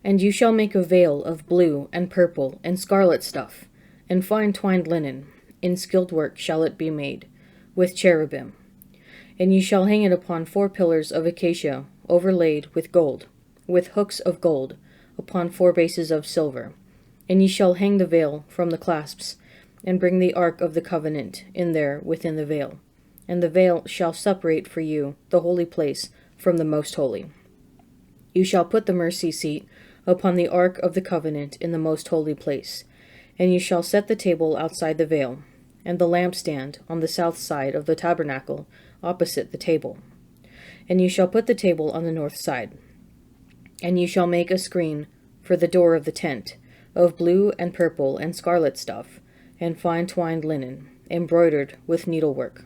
And you shall make a veil of blue and purple and scarlet stuff, and fine twined linen. In skilled work shall it be made, with cherubim. And you shall hang it upon 4 pillars of acacia, overlaid with gold, with hooks of gold, upon 4 bases of silver. And ye shall hang the veil from the clasps, and bring the ark of the covenant in there within the veil. And the veil shall separate for you the holy place from the most holy. You shall put the mercy seat upon the ark of the covenant in the most holy place. And you shall set the table outside the veil, and the lampstand on the south side of the tabernacle opposite the table. And you shall put the table on the north side. And you shall make a screen for the door of the tent, of blue and purple and scarlet stuff, and fine twined linen, embroidered with needlework.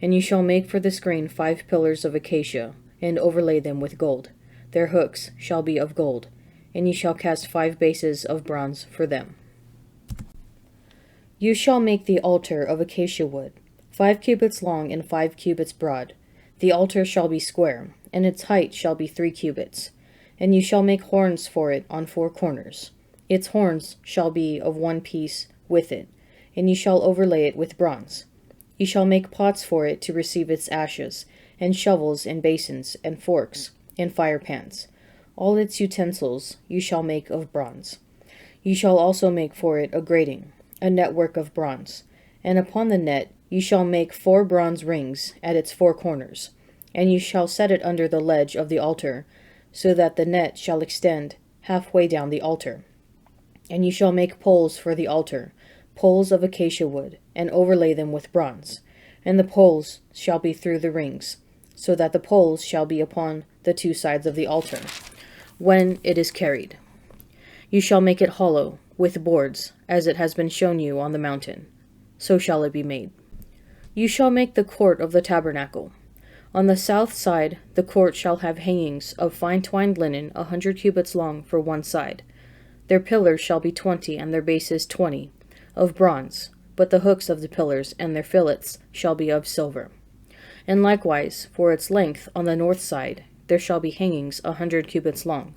And you shall make for the screen 5 pillars of acacia, and overlay them with gold. Their hooks shall be of gold, and ye shall cast 5 bases of bronze for them. You shall make the altar of acacia wood, 5 cubits long and 5 cubits broad. The altar shall be square, and its height shall be 3 cubits. And you shall make horns for it on 4 corners. Its horns shall be of 1 piece with it, and ye shall overlay it with bronze. Ye shall make pots for it to receive its ashes, and shovels and basins and forks and firepans. All its utensils you shall make of bronze. Ye shall also make for it a grating, a network of bronze. And upon the net you shall make 4 bronze rings at its 4 corners. And you shall set it under the ledge of the altar, so that the net shall extend halfway down the altar. And you shall make poles for the altar, poles of acacia wood, and overlay them with bronze. And the poles shall be through the rings, so that the poles shall be upon the 2 sides of the altar, when it is carried. You shall make it hollow, with boards, as it has been shown you on the mountain. So shall it be made. You shall make the court of the tabernacle. On the south side the court shall have hangings of fine twined linen 100 cubits long for 1 side. Their pillars shall be 20, and their bases 20, of bronze, but the hooks of the pillars and their fillets shall be of silver. And likewise, for its length on the north side, there shall be hangings 100 cubits long,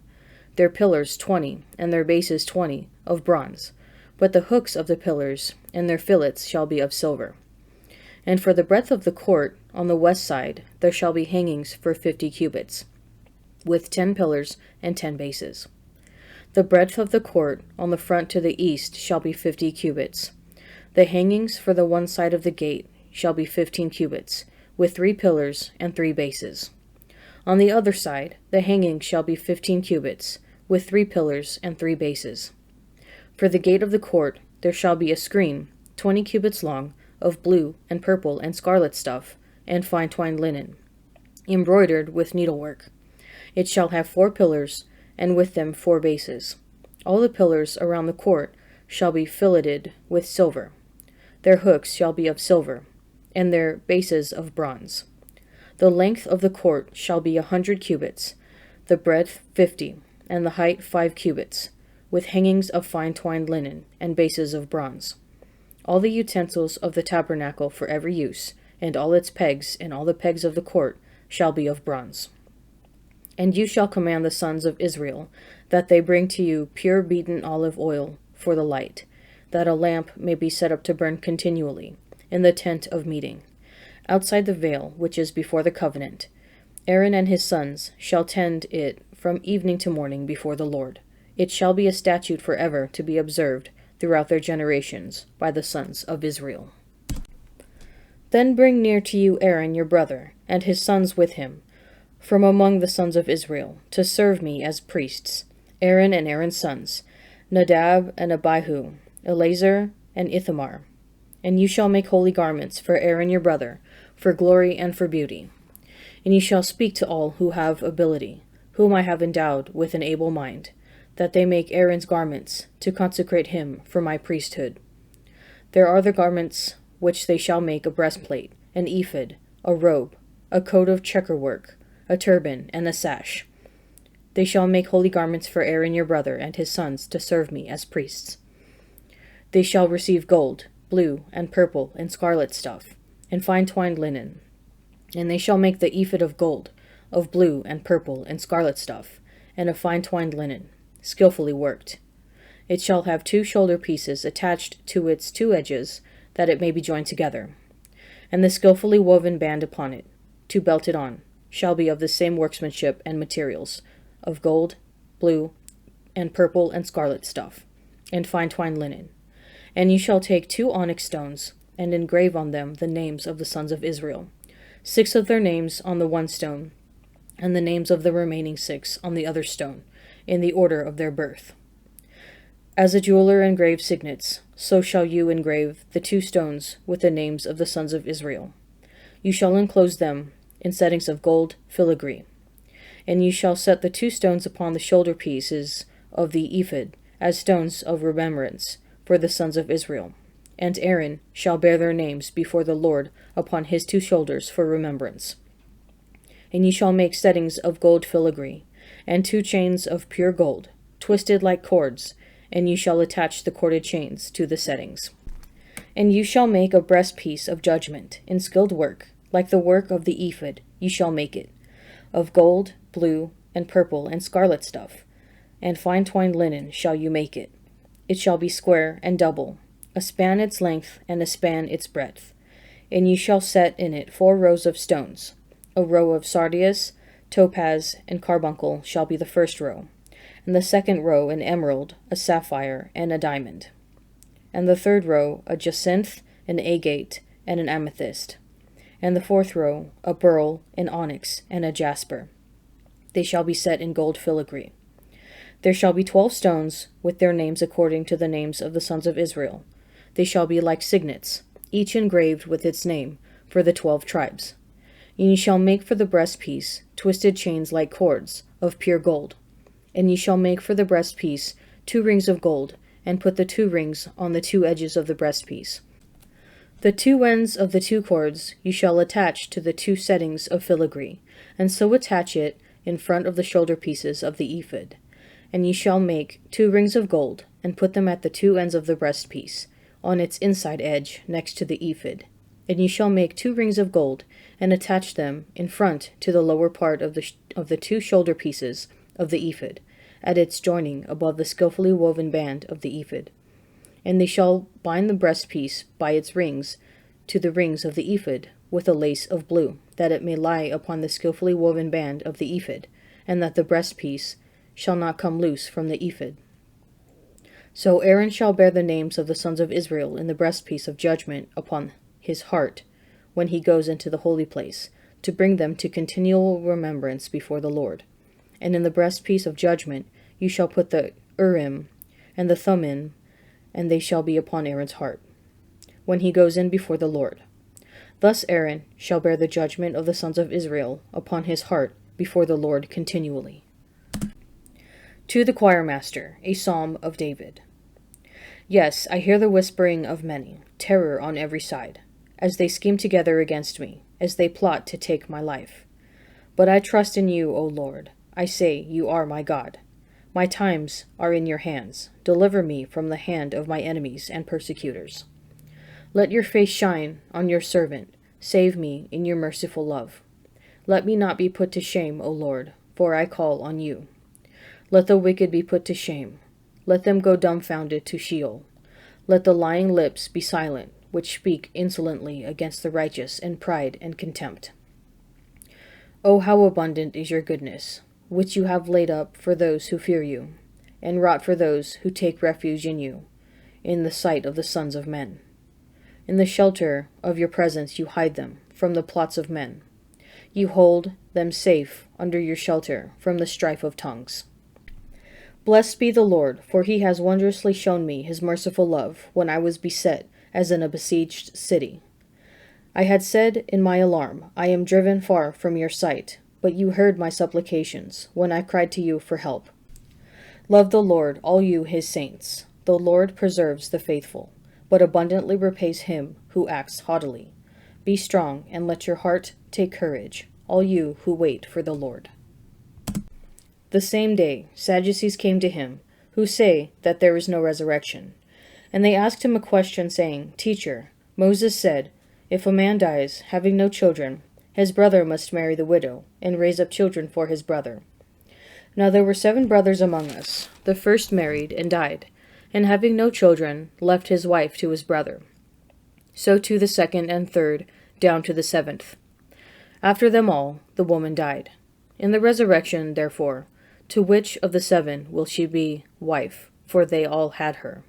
their pillars 20, and their bases 20, of bronze, but the hooks of the pillars and their fillets shall be of silver. And for the breadth of the court, on the west side, there shall be hangings for 50 cubits, with 10 pillars and 10 bases. The breadth of the court, on the front to the east, shall be 50 cubits. The hangings for the one side of the gate shall be 15 cubits, with 3 pillars and 3 bases. On the other side, the hangings shall be 15 cubits, with 3 pillars and 3 bases. For the gate of the court there shall be a screen, 20 cubits long, of blue and purple and scarlet stuff, and fine twined linen, embroidered with needlework. It shall have 4 pillars, and with them 4 bases. All the pillars around the court shall be filleted with silver. Their hooks shall be of silver, and their bases of bronze. The length of the court shall be 100 cubits, the breadth 50, and the height 5 cubits, with hangings of fine twined linen, and bases of bronze. All the utensils of the tabernacle for every use, and all its pegs, and all the pegs of the court, shall be of bronze. And you shall command the sons of Israel, that they bring to you pure beaten olive oil for the light, that a lamp may be set up to burn continually, in the tent of meeting, outside the veil which is before the covenant. Aaron and his sons shall tend it from evening to morning before the Lord. It shall be a statute forever to be observed throughout their generations by the sons of Israel. Then bring near to you Aaron your brother, and his sons with him, from among the sons of Israel, to serve me as priests, Aaron and Aaron's sons, Nadab and Abihu, Eleazar and Ithamar. And you shall make holy garments for Aaron your brother, for glory and for beauty. And you shall speak to all who have ability, whom I have endowed with an able mind, that they make Aaron's garments, to consecrate him for my priesthood. There are the garments which they shall make: a breastplate, an ephod, a robe, a coat of checkerwork, a turban, and a sash. They shall make holy garments for Aaron your brother and his sons to serve me as priests. They shall receive gold, blue, and purple, and scarlet stuff, and fine twined linen. And they shall make the ephod of gold, of blue, and purple, and scarlet stuff, and of fine twined linen. skillfully worked. It shall have 2 shoulder pieces attached to its 2 edges, that it may be joined together. And the skillfully woven band upon it, to belt it on, shall be of the same workmanship and materials, of gold, blue, and purple and scarlet stuff, and fine twined linen. And you shall take 2 onyx stones, and engrave on them the names of the sons of Israel, 6 of their names on the one stone, and the names of the remaining 6 on the other stone, in the order of their birth. As a jeweler engraves signets, so shall you engrave the 2 stones with the names of the sons of Israel. You shall enclose them in settings of gold filigree. And you shall set the 2 stones upon the shoulder pieces of the ephod as stones of remembrance for the sons of Israel. And Aaron shall bear their names before the Lord upon his 2 shoulders for remembrance. And you shall make settings of gold filigree, and 2 chains of pure gold, twisted like cords, and you shall attach the corded chains to the settings. And you shall make a breastpiece of judgment in skilled work, like the work of the ephod you shall make it, of gold, blue, and purple, and scarlet stuff, and fine twined linen shall you make it. It shall be square and double, a span its length, and a span its breadth. And you shall set in it 4 rows of stones. A row of sardius, topaz, and carbuncle shall be the first row, and the second row an emerald, a sapphire, and a diamond, and the third row a jacinth, an agate, and an amethyst, and the 4th row a beryl, an onyx, and a jasper. They shall be set in gold filigree. There shall be 12 stones with their names according to the names of the sons of Israel. They shall be like signets, each engraved with its name, for the 12 tribes. And ye shall make for the breastpiece twisted chains like cords, of pure gold. And ye shall make for the breastpiece 2 rings of gold, and put the 2 rings on the 2 edges of the breastpiece. The 2 ends of the 2 cords you shall attach to the 2 settings of filigree, and so attach it in front of the shoulder pieces of the ephod. And ye shall make 2 rings of gold, and put them at the 2 ends of the breastpiece, on its inside edge next to the ephod. And ye shall make 2 rings of gold, and attach them in front to the lower part of the 2 shoulder pieces of the ephod, at its joining above the skillfully woven band of the ephod. And they shall bind the breastpiece by its rings to the rings of the ephod with a lace of blue, that it may lie upon the skillfully woven band of the ephod, and that the breastpiece shall not come loose from the ephod. So Aaron shall bear the names of the sons of Israel in the breastpiece of judgment upon his heart, when he goes into the holy place, to bring them to continual remembrance before the Lord. And in the breastpiece of judgment you shall put the Urim and the Thummim, and they shall be upon Aaron's heart, when he goes in before the Lord. Thus Aaron shall bear the judgment of the sons of Israel upon his heart before the Lord continually. To the choirmaster, a psalm of David. Yes, I hear the whispering of many, terror on every side, as they scheme together against me, as they plot to take my life. But I trust in you, O Lord. I say, you are my God. My times are in your hands. Deliver me from the hand of my enemies and persecutors. Let your face shine on your servant. Save me in your merciful love. Let me not be put to shame, O Lord, for I call on you. Let the wicked be put to shame. Let them go dumbfounded to Sheol. Let the lying lips be silent, which speak insolently against the righteous in pride and contempt. O how abundant is your goodness, which you have laid up for those who fear you, and wrought for those who take refuge in you, in the sight of the sons of men. In the shelter of your presence you hide them from the plots of men. You hold them safe under your shelter from the strife of tongues. Blessed be the Lord, for he has wondrously shown me his merciful love when I was beset as in a besieged city. I had said in my alarm, I am driven far from your sight, but you heard my supplications when I cried to you for help. Love the Lord, all you his saints. The Lord preserves the faithful, but abundantly repays him who acts haughtily. Be strong, and let your heart take courage, all you who wait for the Lord. The same day Sadducees came to him, who say that there is no resurrection. And they asked him a question, saying, Teacher, Moses said, if a man dies, having no children, his brother must marry the widow, and raise up children for his brother. Now there were 7 brothers among us. The first married and died, and having no children, left his wife to his brother. So too the second and third, down to the 7th. After them all, the woman died. In the resurrection, therefore, to which of the 7 will she be wife? For they all had her.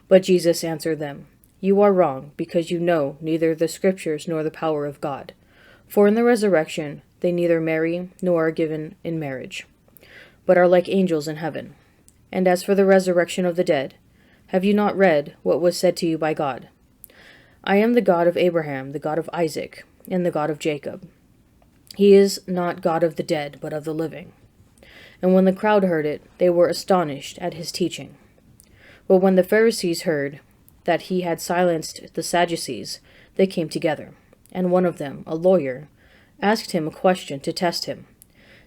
But Jesus answered them, You are wrong, because you know neither the Scriptures nor the power of God. For in the resurrection they neither marry nor are given in marriage, but are like angels in heaven. And as for the resurrection of the dead, have you not read what was said to you by God? I am the God of Abraham, the God of Isaac, and the God of Jacob. He is not God of the dead, but of the living. And when the crowd heard it, they were astonished at his teaching. But when the Pharisees heard that he had silenced the Sadducees, they came together. And one of them, a lawyer, asked him a question to test him.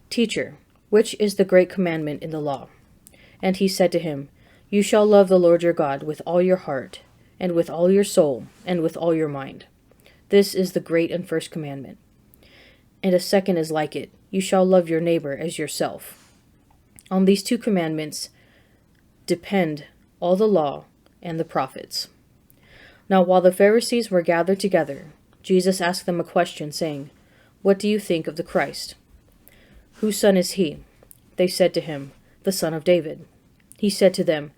Teacher, which is the great commandment in the law? And he said to him, You shall love the Lord your God with all your heart, and with all your soul, and with all your mind. This is the great and first commandment. And a second is like it, You shall love your neighbor as yourself. On these 2 commandments depend all the law and the prophets. Now while the Pharisees were gathered together, Jesus asked them a question, saying, What do you think of the Christ? Whose son is he? They said to him, The son of David. He said to them,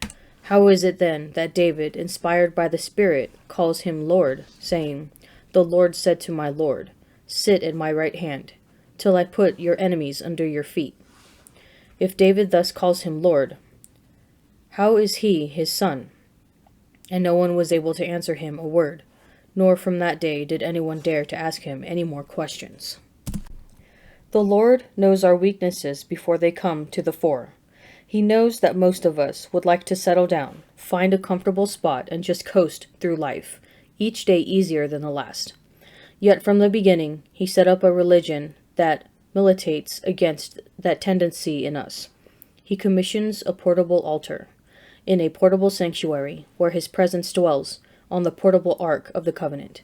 How is it then that David, inspired by the Spirit, calls him Lord, saying, The Lord said to my Lord, Sit at my right hand, till I put your enemies under your feet. If David thus calls him Lord, how is he his son? And no one was able to answer him a word, nor from that day did anyone dare to ask him any more questions. The Lord knows our weaknesses before they come to the fore. He knows that most of us would like to settle down, find a comfortable spot, and just coast through life, each day easier than the last. Yet from the beginning, he set up a religion that militates against that tendency in us. He commissions a portable altar, in a portable sanctuary, where his presence dwells, on the portable ark of the covenant.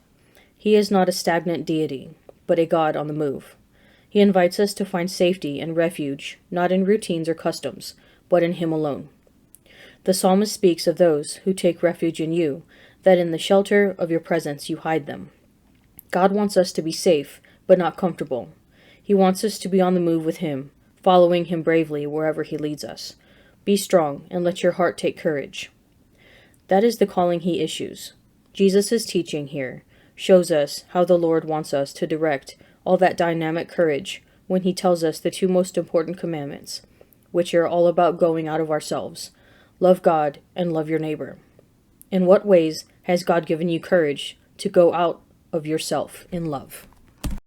He is not a stagnant deity, but a God on the move. He invites us to find safety and refuge, not in routines or customs, but in him alone. The psalmist speaks of those who take refuge in you, that in the shelter of your presence you hide them. God wants us to be safe, but not comfortable. He wants us to be on the move with him, following him bravely wherever he leads us. Be strong, and let your heart take courage. That is the calling he issues. Jesus' teaching here shows us how the Lord wants us to direct all that dynamic courage when he tells us the 2 most important commandments, which are all about going out of ourselves. Love God and love your neighbor. In what ways has God given you courage to go out of yourself in love?